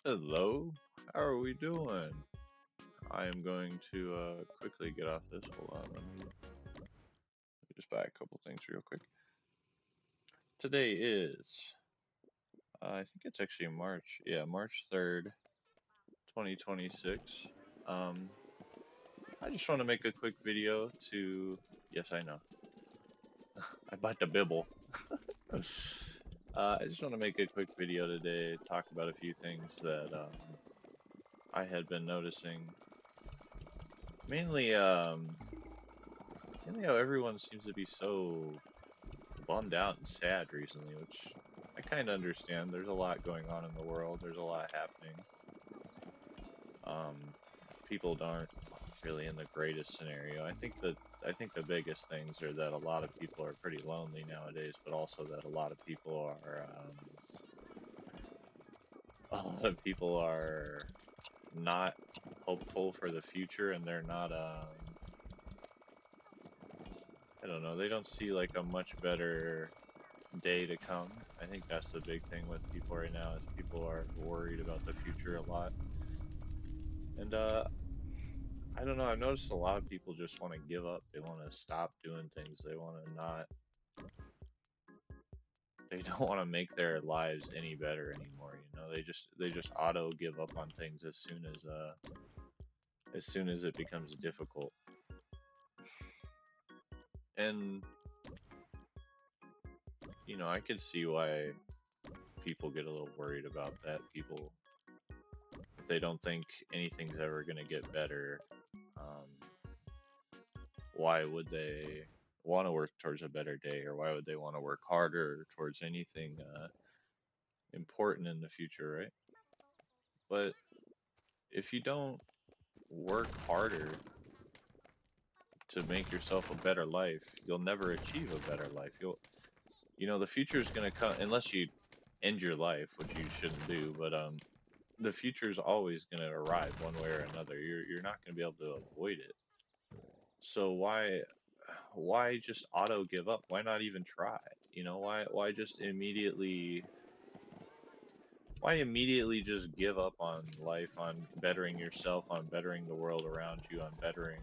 Hello, how are we doing? I am going to quickly get off this. Hold on, let me just buy a couple things real quick. Today is, I think it's actually March, yeah, March 3rd, 2026. Um, I just want to make a quick video to, yes, I know, I bought the Bibble. I just want to make a quick video today, talk about a few things that I had been noticing. Mainly, mainly how everyone seems to be so bummed out and sad recently, which I kind of understand. There's a lot going on in the world. There's a lot happening. Um, People aren't really in the greatest scenario. I think the biggest things are that a lot of people are pretty lonely nowadays, but also that a lot of people are not hopeful for the future, and they're not I don't know. They don't see like a much better day to come. I think that's the big thing with people right now is people are worried about the future a lot. And I don't know, I've noticed a lot of people just want to give up. They want to stop doing things. They want to not they don't want to make their lives any better anymore, you know. They just auto give up on things as soon as it becomes difficult. And you know, I could see why people get a little worried about that. People, if they don't think anything's ever going to get better, um, why would they want to work towards a better day, or why would they want to work harder towards anything important in the future, right? But if you don't work harder to make yourself a better life, you'll never achieve a better life. You know, the future is going to come unless you end your life, which you shouldn't do, but the future is always going to arrive one way or another. You're not going to be able to avoid it. So why just auto give up? Why not even try? You know, why just immediately just give up on life, on bettering yourself, on bettering the world around you, on bettering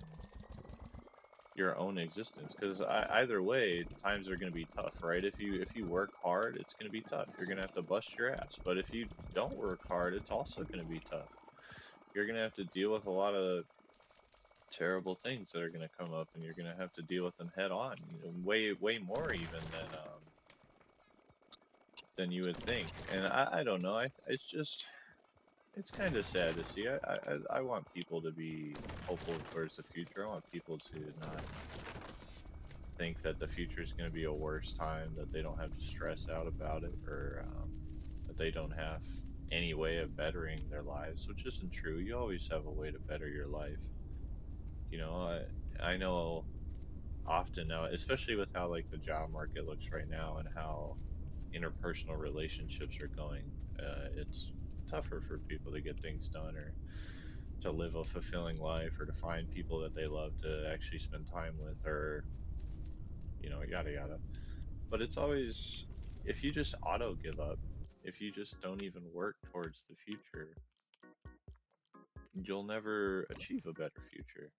your own existence? Because either way, times are going to be tough, right? If you work hard, it's going to be tough. You're going to have to bust your ass. But if you don't work hard, it's also going to be tough. You're going to have to deal with a lot of terrible things that are going to come up, and you're going to have to deal with them head on, you know, way more even than you would think. And I don't know. It's just it's kind of sad to see. I want people to be hopeful towards the future. I want people to not think that the future is going to be a worse time, that they don't have to stress out about it, or that they don't have any way of bettering their lives, which isn't true. You always have a way to better your life. You know, I know often now, especially with how like the job market looks right now and how interpersonal relationships are going, it's tougher for people to get things done, or to live a fulfilling life, or to find people that they love to actually spend time with, or you know, yada yada. But it's always, if you just auto give up, if you just don't even work towards the future, you'll never achieve a better future.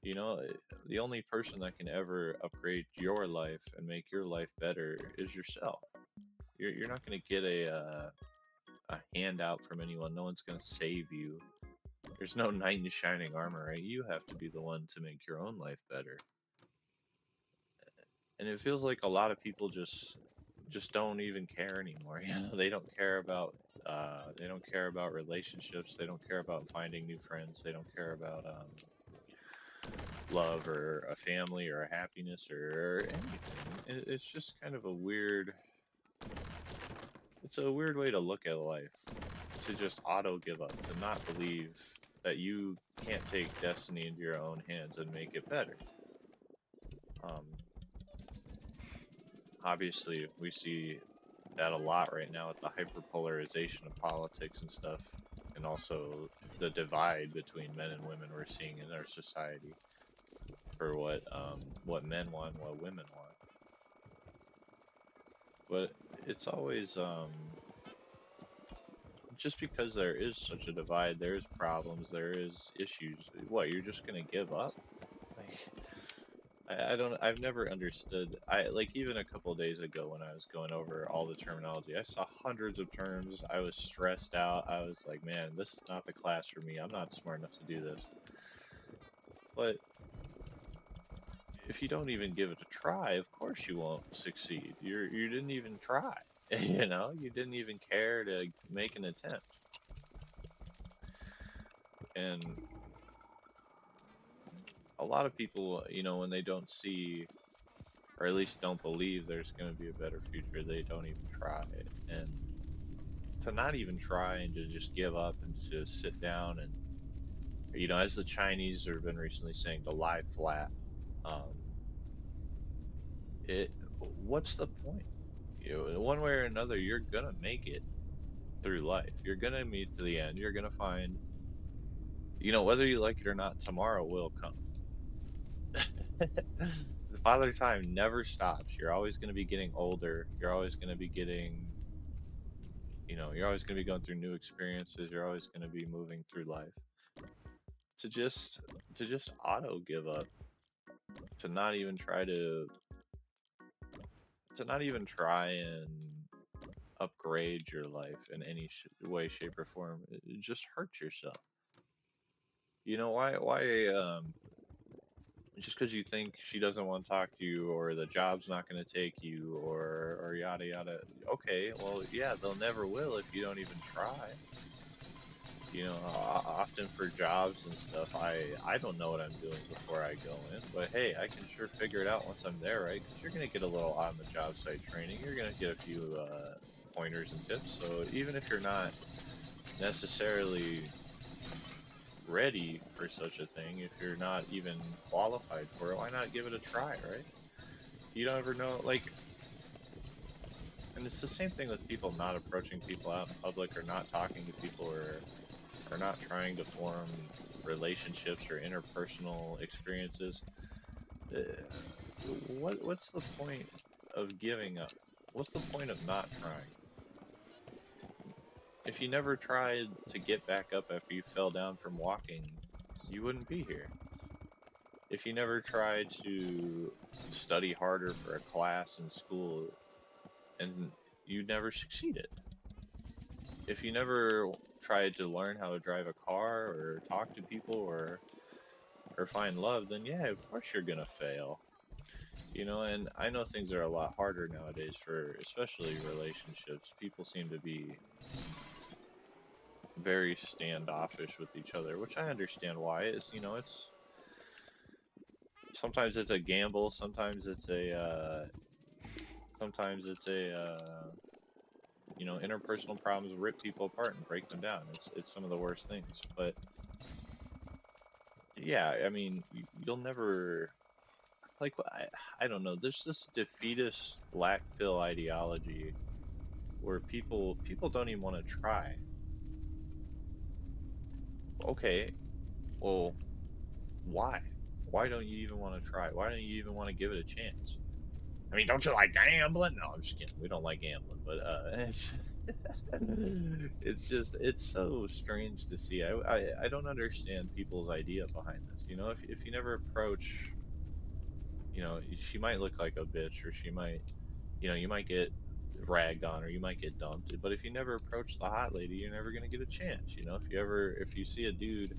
You know, the only person that can ever upgrade your life and make your life better is yourself. You're not going to get a handout from anyone. No one's going to save you. There's no knight in shining armor, right? You have to be the one to make your own life better. And it feels like a lot of people just don't even care anymore. You know, they don't care about relationships. They don't care about finding new friends. They don't care about love, or a family, or a happiness, or anything. It's just kind of a weird. It's a weird way to look at life, to just auto give up, to not believe that you can't take destiny into your own hands and make it better. Um, Obviously, we see that a lot right now with the hyperpolarization of politics and stuff, and also the divide between men and women we're seeing in our society for what men want, and what women want. But it's always just because there is such a divide, there's problems, there is issues. What, you're just gonna give up? Like, I don't. I've never understood. I like even a couple days ago when I was going over all the terminology, I saw hundreds of terms. I was stressed out. I was like, man, this is not the class for me. I'm not smart enough to do this. But if you don't even give it a try, of course you won't succeed. You didn't even try. You know, you didn't even care to make an attempt. And a lot of people, you know, when they don't see, or at least don't believe there's going to be a better future, they don't even try. And to not even try and to just give up and to sit down and, you know, as the Chinese have been recently saying, to lie flat. Um, it, what's the point? You know, one way or another, you're gonna make it through life. You're gonna meet to the end. You're gonna find, you know, whether you like it or not, tomorrow will come. The Father Time never stops. You're always gonna be getting older. You're always gonna be getting, you know, you're always gonna be going through new experiences. You're always gonna be moving through life. To just, to just auto give up, to not even try to not even try and upgrade your life in any way, shape, or form. It just hurts yourself. You know just because you think she doesn't want to talk to you or the job's not going to take you or yada yada. Okay, well, yeah, they'll never will if you don't even try. You know, often for jobs and stuff, I don't know what I'm doing before I go in, but hey, I can sure figure it out once I'm there, right? Because you're gonna get a little on the job site training. You're gonna get a few pointers and tips. So even if you're not necessarily ready for such a thing, if you're not even qualified for it, why not give it a try, right? You don't ever know, like, and it's the same thing with people not approaching people out in public or not talking to people or not trying to form relationships or interpersonal experiences. Uh, what's the point of giving up? What's the point of not trying? If you never tried to get back up after you fell down from walking, you wouldn't be here. If you never tried to study harder for a class in school and you never succeeded. If you never tried to learn how to drive a car or talk to people or find love, then yeah, of course you're gonna fail. You know, and I know things are a lot harder nowadays for especially relationships. People seem to be very standoffish with each other, which I understand why. It's, you know, it's sometimes it's a gamble, sometimes it's a you know, interpersonal problems rip people apart and break them down. It's some of the worst things. But yeah, I mean, you'll never, like, I don't know. There's this defeatist black pill ideology where people don't even want to try. Okay, well, why? Why don't you even want to try? Why don't you even want to give it a chance? I mean, don't you like gambling? No, I'm just kidding. We don't like gambling, but it's just it's so strange to see. I don't understand people's idea behind this. You know, if you never approach, you know, she might look like a bitch, or she might, you know, you might get ragged on, or you might get dumped. But if you never approach the hot lady, you're never gonna get a chance. You know, if you see a dude,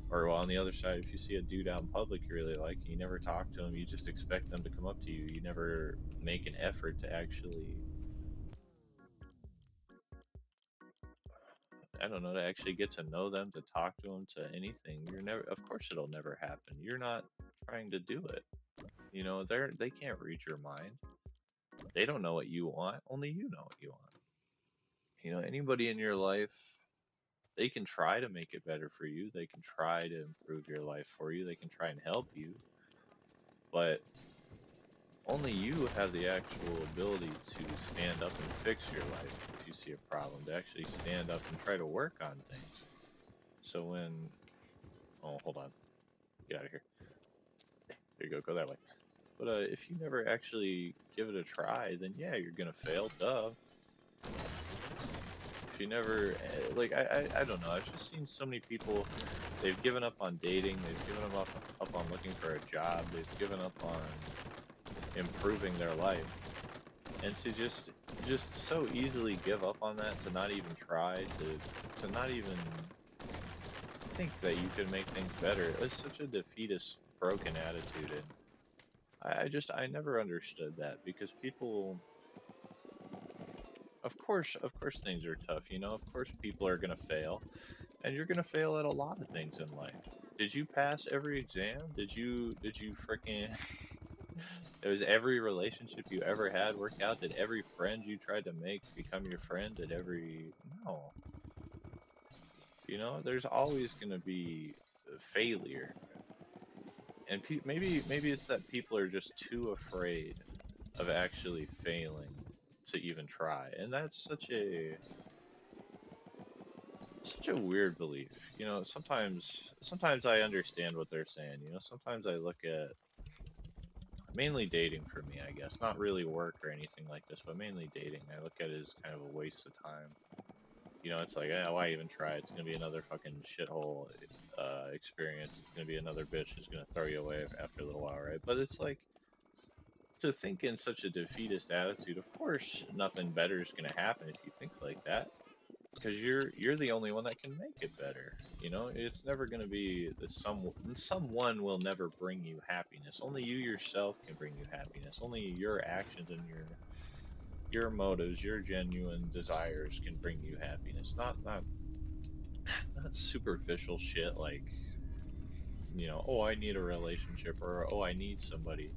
or well, on the other side, if you see a dude out in public you really like, and you never talk to him, you just expect them to come up to you. You never make an effort to actually, I don't know, to actually get to know them, to talk to them, to anything. You're never, of course, it'll never happen. You're not trying to do it. You know, they can't read your mind. They don't know what you want. Only you know what you want. You know, anybody in your life, they can try to make it better for you. They can try to improve your life for you. They can try and help you. But only you have the actual ability to stand up and fix your life if you see a problem, to actually stand up and try to work on things. So when, oh, hold on, get out of here. There you go that way. But if you never actually give it a try, then yeah, you're gonna fail, duh. you never like I don't know. I've just seen so many people. They've given up on dating. They've given up on looking for a job. They've given up on improving their life, and to just so easily give up on that, to not even try, to not even think that you can make things better. It's such a defeatist, broken attitude, and I never understood that because people, of course, things are tough. You know, of course, people are gonna fail, and you're gonna fail at a lot of things in life. Did you pass every exam? Did you freaking was every relationship you ever had work out? Did every friend you tried to make become your friend? Did every no? You know, there's always gonna be failure, and maybe it's that people are just too afraid of actually failing to even try, and that's such a weird belief. You know, sometimes I understand what they're saying. You know, sometimes I look at mainly dating for me, I guess, not really work or anything like this, but mainly dating. I look at it as kind of a waste of time. You know, it's like, why even try? It's gonna be another fucking shithole experience. It's gonna be another bitch who's gonna throw you away after a little while, right? But it's like to think in such a defeatist attitude. Of course, nothing better is gonna happen if you think like that, because you're the only one that can make it better. You know, it's never going to be the someone will never bring you happiness. Only you yourself can bring you happiness. Only your actions and your motives, your genuine desires can bring you happiness. Not superficial shit like, you know, oh, I need a relationship, or oh, I need somebody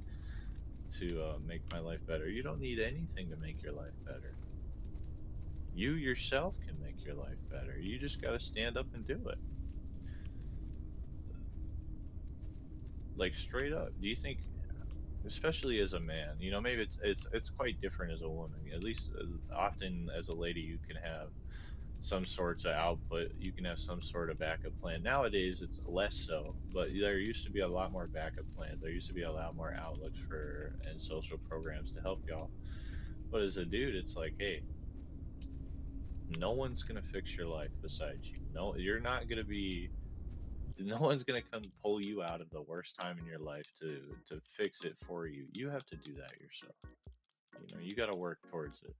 to make my life better. You don't need anything to make your life better. You yourself can make your life better. You just got to stand up and do it. Like straight up. Do you think, especially as a man, you know, maybe it's quite different as a woman. At least often as a lady, you can have some sorts of output. You can have some sort of backup plan. Nowadays, it's less so, but there used to be a lot more backup plans. There used to be a lot more outlooks for and social programs to help y'all. But as a dude, it's like, hey, no one's gonna fix your life besides you. No, you're not gonna be. No one's gonna come pull you out of the worst time in your life to fix it for you. You have to do that yourself. You know, you got to work towards it.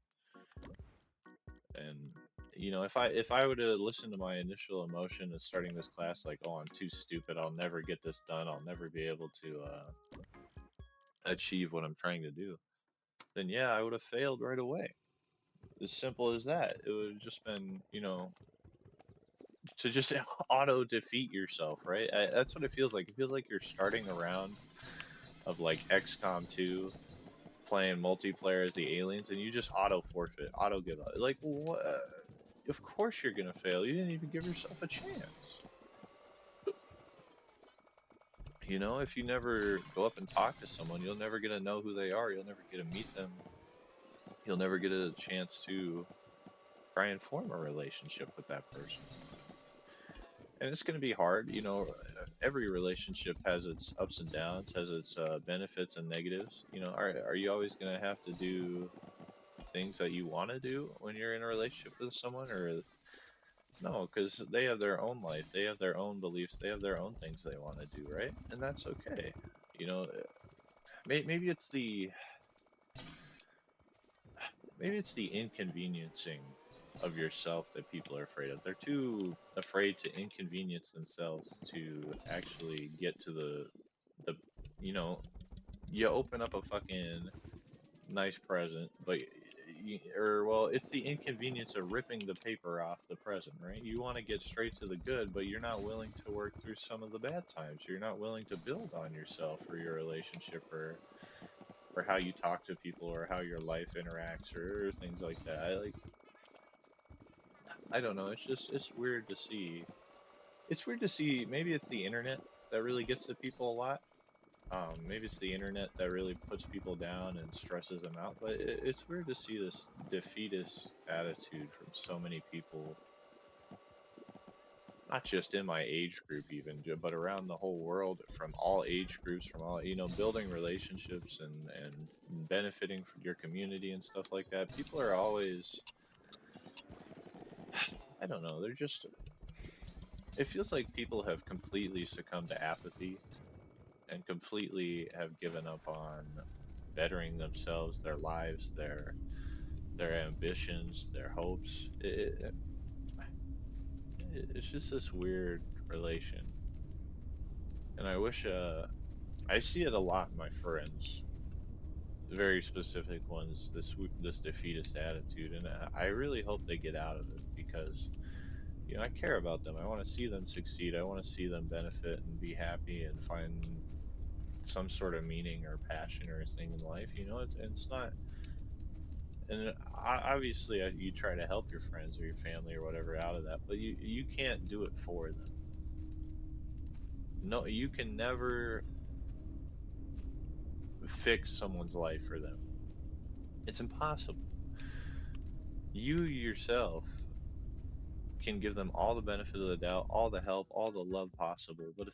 And you know, if I would have listened to my initial emotion of starting this class, like, oh, I'm too stupid. I'll never get this done. I'll never be able to achieve what I'm trying to do. Then yeah, I would have failed right away. As simple as that. It would have just been, you know, to just auto defeat yourself, right? That's what it feels like. It feels like you're starting a round of like XCOM 2 playing multiplayer as the aliens, and you just auto forfeit, auto give up. Like, what? Of course you're gonna fail. You didn't even give yourself a chance. You know, if you never go up and talk to someone, you'll never get to know who they are. You'll never get to meet them. You'll never get a chance to try and form a relationship with that person. And it's going to be hard. You know, every relationship has its ups and downs, has its benefits and negatives. You know, are you always going to have to do things that you want to do when you're in a relationship with someone, or no? Because they have their own life, they have their own beliefs, they have their own things they want to do, right? And that's okay. You know, maybe it's the inconveniencing of yourself that people are afraid of. They're too afraid to inconvenience themselves to actually get to the you know, you open up a fucking nice present, but or well, it's the inconvenience of ripping the paper off the present, right? You want to get straight to the good, but you're not willing to work through some of the bad times. You're not willing to build on yourself or your relationship or how you talk to people or how your life interacts or things like that. I don't know. It's weird to see. It's weird to see. Maybe it's the internet that really gets to people a lot. Maybe it's the internet that really puts people down and stresses them out. But it's weird to see this defeatist attitude from so many people, not just in my age group even, but around the whole world, from all age groups, from all, you know, building relationships and benefiting from your community and stuff like that. People are always I don't know. They're just. It feels like people have completely succumbed to apathy and completely have given up on bettering themselves, their lives, their ambitions, their hopes. It's just this weird relation, and I wish. I see it a lot in my friends, very specific ones. This defeatist attitude, and I really hope they get out of it because I care about them. I want to see them succeed. I want to see them benefit and be happy and find some sort of meaning or passion or thing in life. It's not. And obviously, you try to help your friends or your family or whatever out of that, but you can't do it for them. No, you can never fix someone's life for them. It's impossible. You yourself can give them all the benefit of the doubt, all the help, all the love possible, but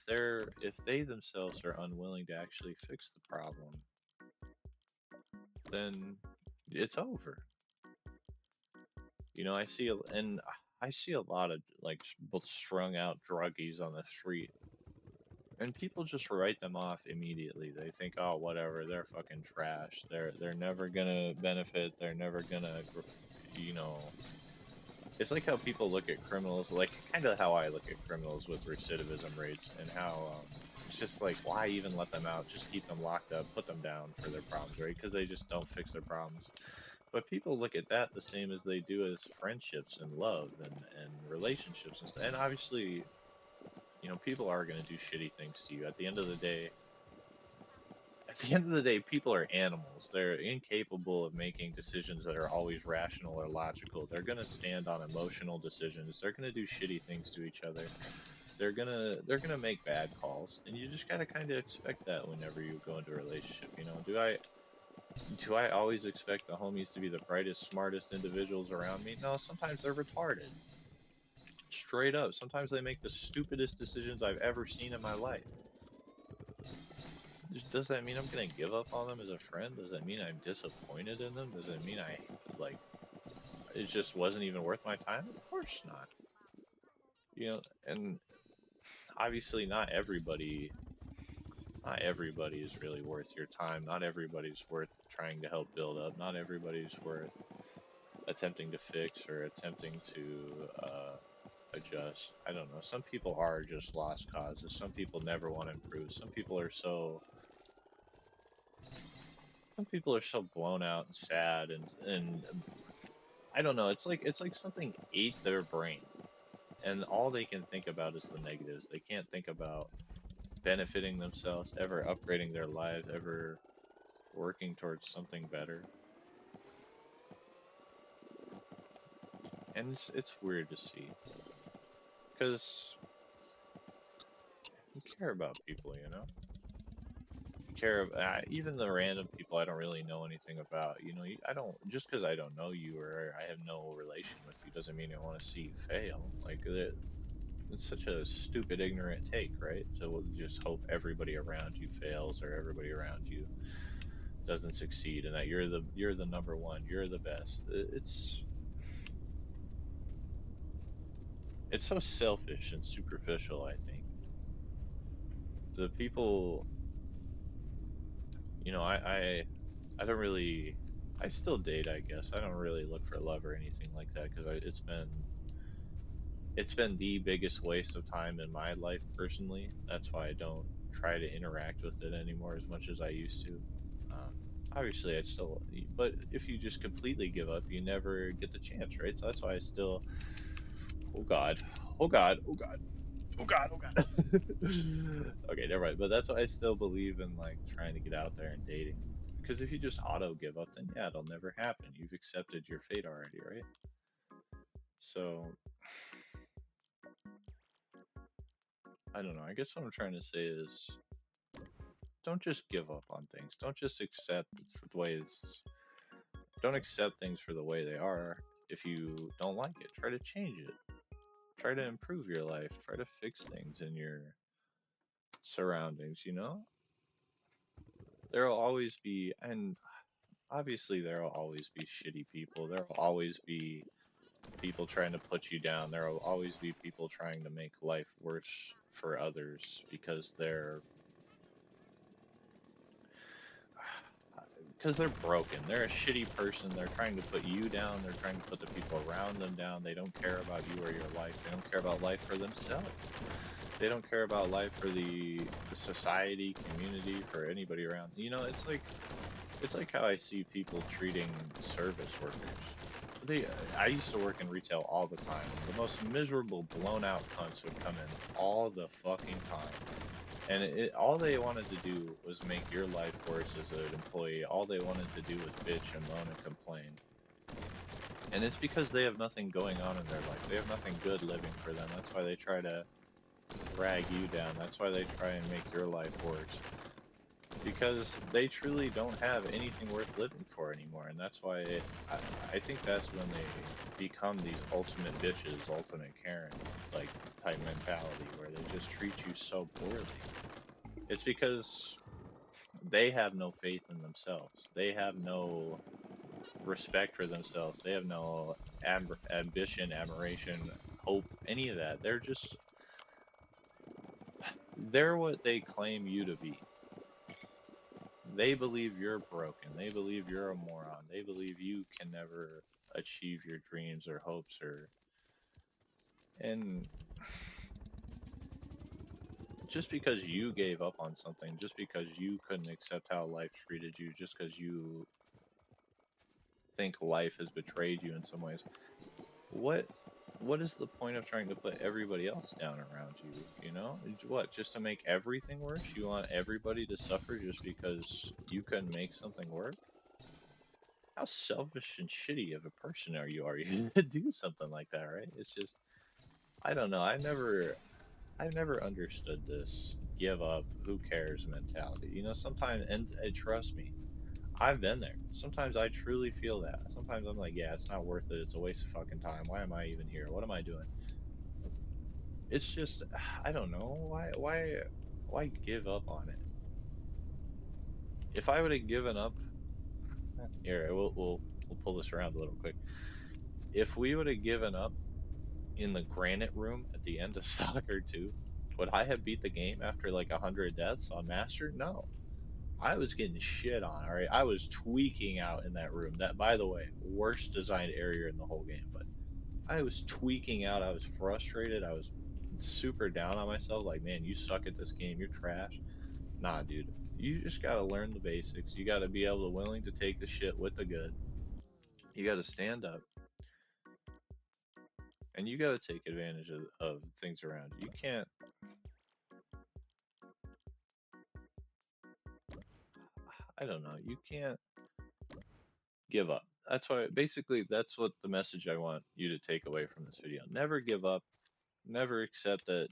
if they themselves are unwilling to actually fix the problem, then it's over. I see a lot of like both strung out druggies on the street, and people just write them off immediately. They think, oh, whatever, they're fucking trash. They're never gonna benefit. They're never gonna, you know. It's like how people look at criminals, like kind of how I look at criminals with recidivism rates, and how it's just like, why even let them out? Just keep them locked up, put them down for their problems, right? Because they just don't fix their problems. But people look at that the same as they do as friendships and love and relationships and stuff. And obviously, people are going to do shitty things to you. At the end of the day, people are animals. They're incapable of making decisions that are always rational or logical. They're going to stand on emotional decisions. They're going to do shitty things to each other. They're gonna make bad calls, and you just gotta kind of expect that whenever you go into a relationship. Do I always expect the homies to be the brightest, smartest individuals around me? No, sometimes they're retarded. Straight up. Sometimes they make the stupidest decisions I've ever seen in my life. Does that mean I'm gonna give up on them as a friend? Does that mean I'm disappointed in them? Does it mean like it just wasn't even worth my time? Of course not. And obviously not everybody is really worth your time. Not everybody's worth trying to help build up. Not everybody's worth attempting to fix or attempting to adjust. I don't know. Some people are just lost causes. Some people never want to improve. Some people are so blown out and sad and I don't know. It's like something ate their brain, and all they can think about is the negatives. They can't think about benefiting themselves, ever upgrading their lives, ever working towards something better. And it's weird to see because you care about people, You care about even the random people I don't really know anything about. I don't just because I don't know you or I have no relation with you doesn't mean I want to see you fail. Like it's such a stupid, ignorant take, right? So we'll just hope everybody around you fails or everybody around you doesn't succeed, and that you're the number one, you're the best. It's so selfish and superficial. I think the people, I don't really. I still date, I guess. I don't really look for love or anything like that because it's been the biggest waste of time in my life personally. That's why I don't try to interact with it anymore as much as I used to. Um, Obviously, I'd still, but if you just completely give up, you never get the chance, right? So that's why I still. Oh God, oh God, oh God, oh God, oh God. Okay, never mind. But that's why I still believe in like trying to get out there and dating. Because if you just auto give up, then yeah, it'll never happen. You've accepted your fate already, right? So I don't know. I guess what I'm trying to say is don't just give up on things. Don't just accept for the way it's. Don't accept things for the way they are. If you don't like it, try to change it. Try to improve your life. Try to fix things in your surroundings. There will always be, and obviously there will always be shitty people. There will always be people trying to put you down. There will always be people trying to make life worse for others because they're broken. They're a shitty person. They're trying to put you down. They're trying to put the people around them down. They don't care about you or your life. They don't care about life for themselves. They don't care about life for the society, community, for anybody around. You know, it's like how I see people treating service workers. I used to work in retail all the time. The most miserable, blown out cunts would come in all the fucking time. And all they wanted to do was make your life worse as an employee. All they wanted to do was bitch and moan and complain. And it's because they have nothing going on in their life. They have nothing good living for them. That's why they try to drag you down. That's why they try and make your life worse. Because they truly don't have anything worth living for anymore. And that's why I think that's when they become these ultimate bitches, ultimate Karen, like, type mentality, where they just treat you so poorly. It's because they have no faith in themselves. They have no respect for themselves. They have no ambition, admiration, hope, any of that. They're what they claim you to be. They believe you're broken. They believe you're a moron. They believe you can never achieve your dreams or hopes and just because you gave up on something, just because you couldn't accept how life treated you, just because you think life has betrayed you in some ways, what is the point of trying to put everybody else down around you? You know, what, just to make everything worse? You want everybody to suffer just because you couldn't make something work? How selfish and shitty of a person are you to do something like that, right? It's just, I don't know. I've never understood this give up, who cares mentality. You know, sometimes, and trust me, I've been there. Sometimes I truly feel that. Sometimes I'm like, yeah, it's not worth it. It's a waste of fucking time. Why am I even here? What am I doing? It's just, I don't know. Why give up on it? If I would have given up, here, we'll pull this around a little quick. If we would have given up in the granite room at the end of Stalker 2, would I have beat the game after like 100 deaths on Master? No. I was getting shit on, alright? I was tweaking out in that room. That, by the way, worst designed area in the whole game, but I was tweaking out. I was frustrated. I was super down on myself. Like, man, you suck at this game. You're trash. Nah, dude. You just gotta learn the basics. You gotta be able to willing to take the shit with the good. You gotta stand up. And you gotta take advantage of things around you. You can't, I don't know, you can't give up. That's why, basically, that's what the message I want you to take away from this video. Never give up. Never accept that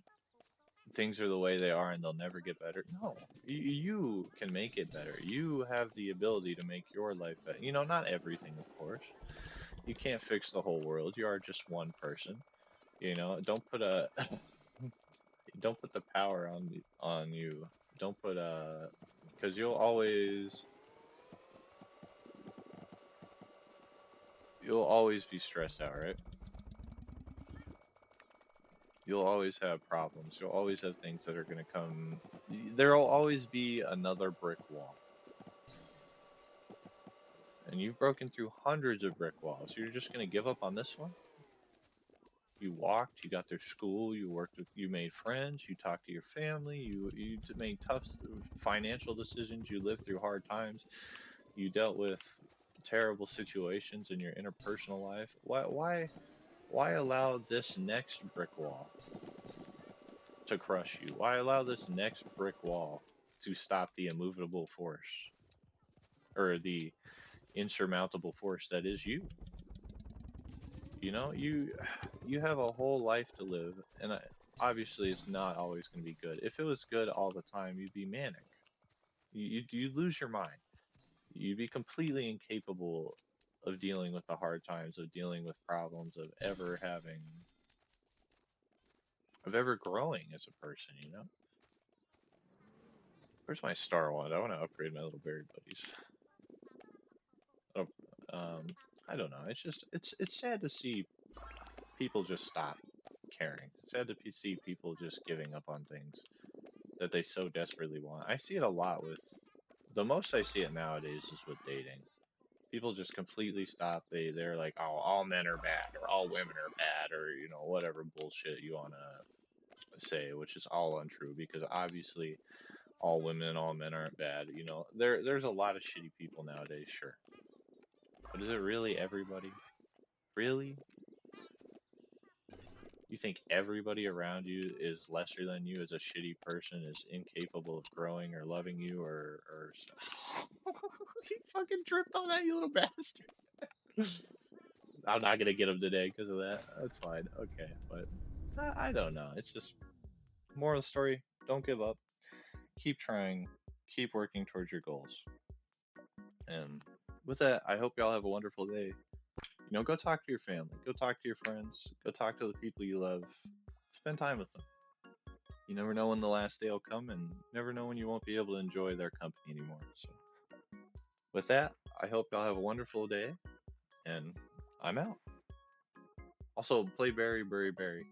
things are the way they are and they'll never get better. No, you can make it better. You have the ability to make your life better. You know, not everything, of course. You can't fix the whole world. You are just one person. You know, don't put the power on you. Don't put because you'll always be stressed out, right? You'll always have problems. You'll always have things that are going to come. There'll always be another brick wall. And you've broken through hundreds of brick walls. You're just going to give up on this one? You walked, you got through school, you worked with, you made friends, you talked to your family, you made tough financial decisions, you lived through hard times, you dealt with terrible situations in your interpersonal life. Why allow this next brick wall to crush you? Why allow this next brick wall to stop the immovable force, or the insurmountable force that is you? You know, you have a whole life to live, and obviously it's not always going to be good. If it was good all the time, you'd be manic. You'd lose your mind. You'd be completely incapable of dealing with the hard times, of dealing with problems, of ever growing as a person, you know? Where's my star wand? I want to upgrade my little berry buddies. Oh, I don't know. It's just, it's sad to see people just stop caring. It's sad to see people just giving up on things that they so desperately want. I see it a lot with the most I see it nowadays is with dating. People just completely stop. They're like, oh, all men are bad or all women are bad or whatever bullshit you wanna say, which is all untrue because obviously all women and all men aren't bad. There's a lot of shitty people nowadays, sure. But is it really everybody? Really? You think everybody around you is lesser than you, is a shitty person, is incapable of growing or loving you or he fucking tripped on that, you little bastard. I'm not gonna get him today because of that. That's fine. Okay, but I don't know. It's just more of the story. Don't give up. Keep trying. Keep working towards your goals. And with that, I hope y'all have a wonderful day. Go talk to your family. Go talk to your friends. Go talk to the people you love. Spend time with them. You never know when the last day will come, and never know when you won't be able to enjoy their company anymore. So, with that, I hope y'all have a wonderful day, and I'm out. Also, play Barry, Barry, Barry.